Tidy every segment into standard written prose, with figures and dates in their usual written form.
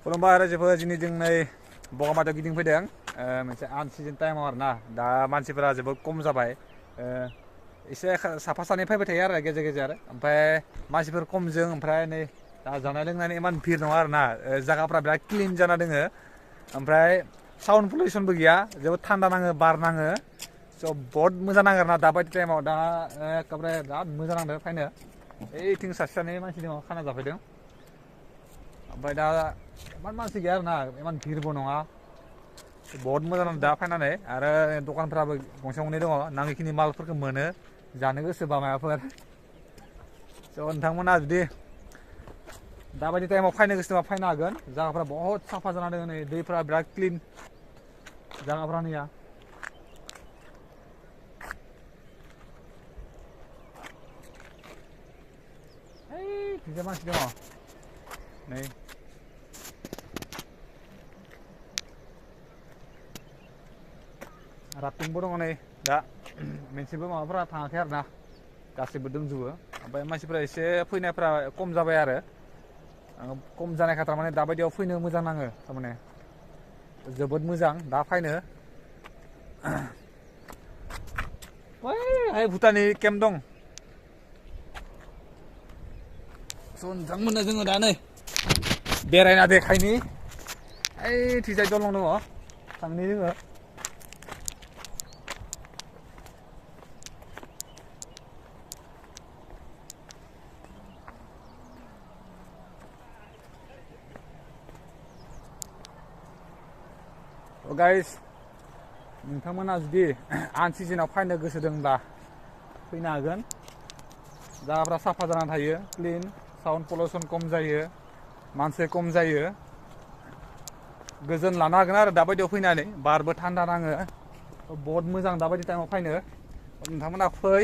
खुलुमबाय रायजोफोर दिनै जों नै बगामातियाव गिदिंफैदों मोनसे आनसिजन टाइमाव आरोना दा मानसिफोरा जोबोद खम जाबाय एसे साफा सानै फैबाय थायो आरो गेजेर गेजेर ओमफ्राय मानसिफोर खमजों ओमफ्राय नै दा जानाय लोंनायनि इमान भिर नङा आरोना जायगाफ्रा बिराद क्लिन जाना दोङो ओमफ्राय साउन्ड पलिउसनबो गैया जोबोद थान्दा नाङो बार नाङो स' बहुत मोजां नाङो आरोना दाबायदि टाइमाव दा एखेबारे बिराद मोजां नांदों फैनो ओइथिं सासे सानै मानसि दङ खाना जाफैदों ओमफ्राय दा इमान मानसि गैया आरोना इमान भिरबो नङा बहुत मोजां नांदों दा फैनानै आरो दखानफ्राबो गंसे गंनै दङ नाङैखिनि मालफोरखौ मोनो जानो गोसोबा माबाफोर स' नोंथांमोना जुदि दाबायदि टाइमाव फैनो गोसोबा फैनो हागोन जायगाफ्रा बहुत साफा जाना दङ नै दैफ्रा बिराद क्लिन जायगाफ्रा नैया ओइथिंजाय मानसि दङ नै राफ्टिंबो दङ नै दा मोनसेबो माबाफोरा थाङाखै आरोना गासैबो दंजोबो ओमफ्राय मानसिफोरा एसे फैनायफ्रा खम जाबाय आरो खम जानायखाय थारमाने दाबायदियाव फैनो मोजां नाङो थारमाने जोबोद मोजां दा फैनो ओइ भुटाननि केम्प दं स' नोंथांमोननो जोङो दा नै बेरायना देखायनि ओइथिंजाय दलं दङ थांनि जोङो गाइस नोंथांमोना जुदि आनसिजनाव फैनो गोसो दंब्ला फैनो हागोन जायगाफ्रा साफा जाना थायो क्लिन साउन्ड पलिउसन खम जायो मानसि खम जायो गोजोन लानो हागोन आरो दाबायदियाव फैनानै बारबो थान्दा नाङो बहुत मोजां दाबायदि टाइमाव फैनो नोंथांमोना फै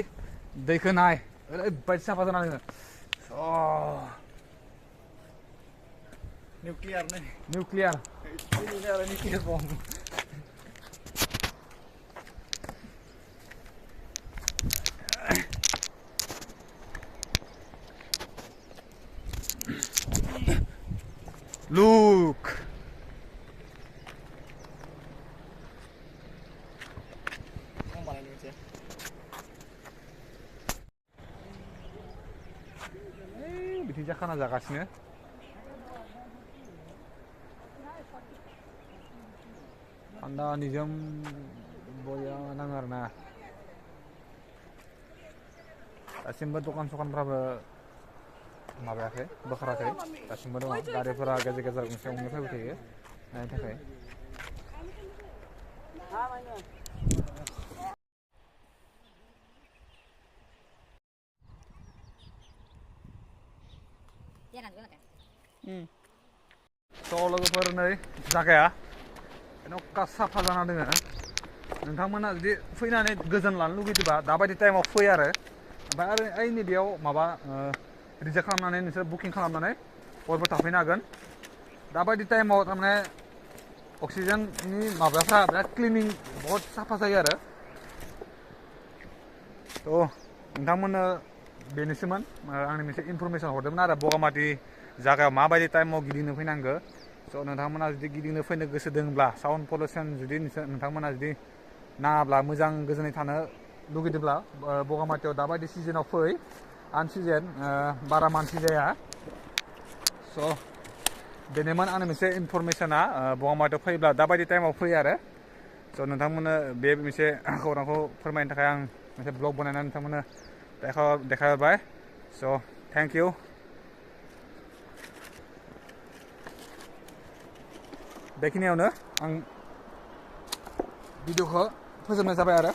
दैखौ नाय ओरैबायदि साफा जाना दोङो निउक्लियार निउक्लियार बम Look! बिथिंजा खाना जागासिनो थान्दा निजोम बया नाङो आरोना दासिमबो दखान सखानफ्राबो माबायाखै बोखाराखै दासिमबो दङ गारिफोरा गेजेर गेजेर गंसे गंनै फैबाय थायो नायनो थाखाय स' लोगोफोर नै जागाया एन'खा साफा जाना दोङो नोंथांमोना जुदि फैनानै गोजोन लानो लुगैदोंबा दाबायदि टाइमाव फै आरो ओमफ्राय आरो ओइनि बेयाव माबा रिजार्भ खालामनानै नोंसोर बुकिं खालामनानै हरबो थाफैनो हागोन दाबायदि टाइमाव थारमाने अक्सिजेननि माबाफ्रा बिराद क्लिनिं बहुत साफा जायो आरो थ' नोंथांमोननो बेनोसैमोन आंनि मोनसे इनफरमेसन हरदोंमोन आरो बगामाति जायगायाव माबायदि टाइमाव गिदिंनो फैनांगौ स' नोंथांमोना जुदि गिदिंनो फैनो गोसो दंब्ला साउन्ड पलिउसन जुदि नोंथांमोना जुदि नाङाब्ला मोजां गोजोनै थानो लुगैदोंब्ला बगामातियाव दाबायदि सिजोनाव फै आनसिजन बारा मानसि जाया स' बेनोमोन आंनि मोनसे इनफरमेसना बगामातियाव फैब्ला दाबायदि टाइमाव फै आरो स' नोंथांमोननो बे मोनसे खौरांखौ फोरमायनो थाखाय आं मोनसे ब्लग बानायनानै नोंथांमोननो देखायहरबाय स' थेंक इउ बेखिनियावनो आं भिडिअखौ फोजोबनाय जाबाय आरो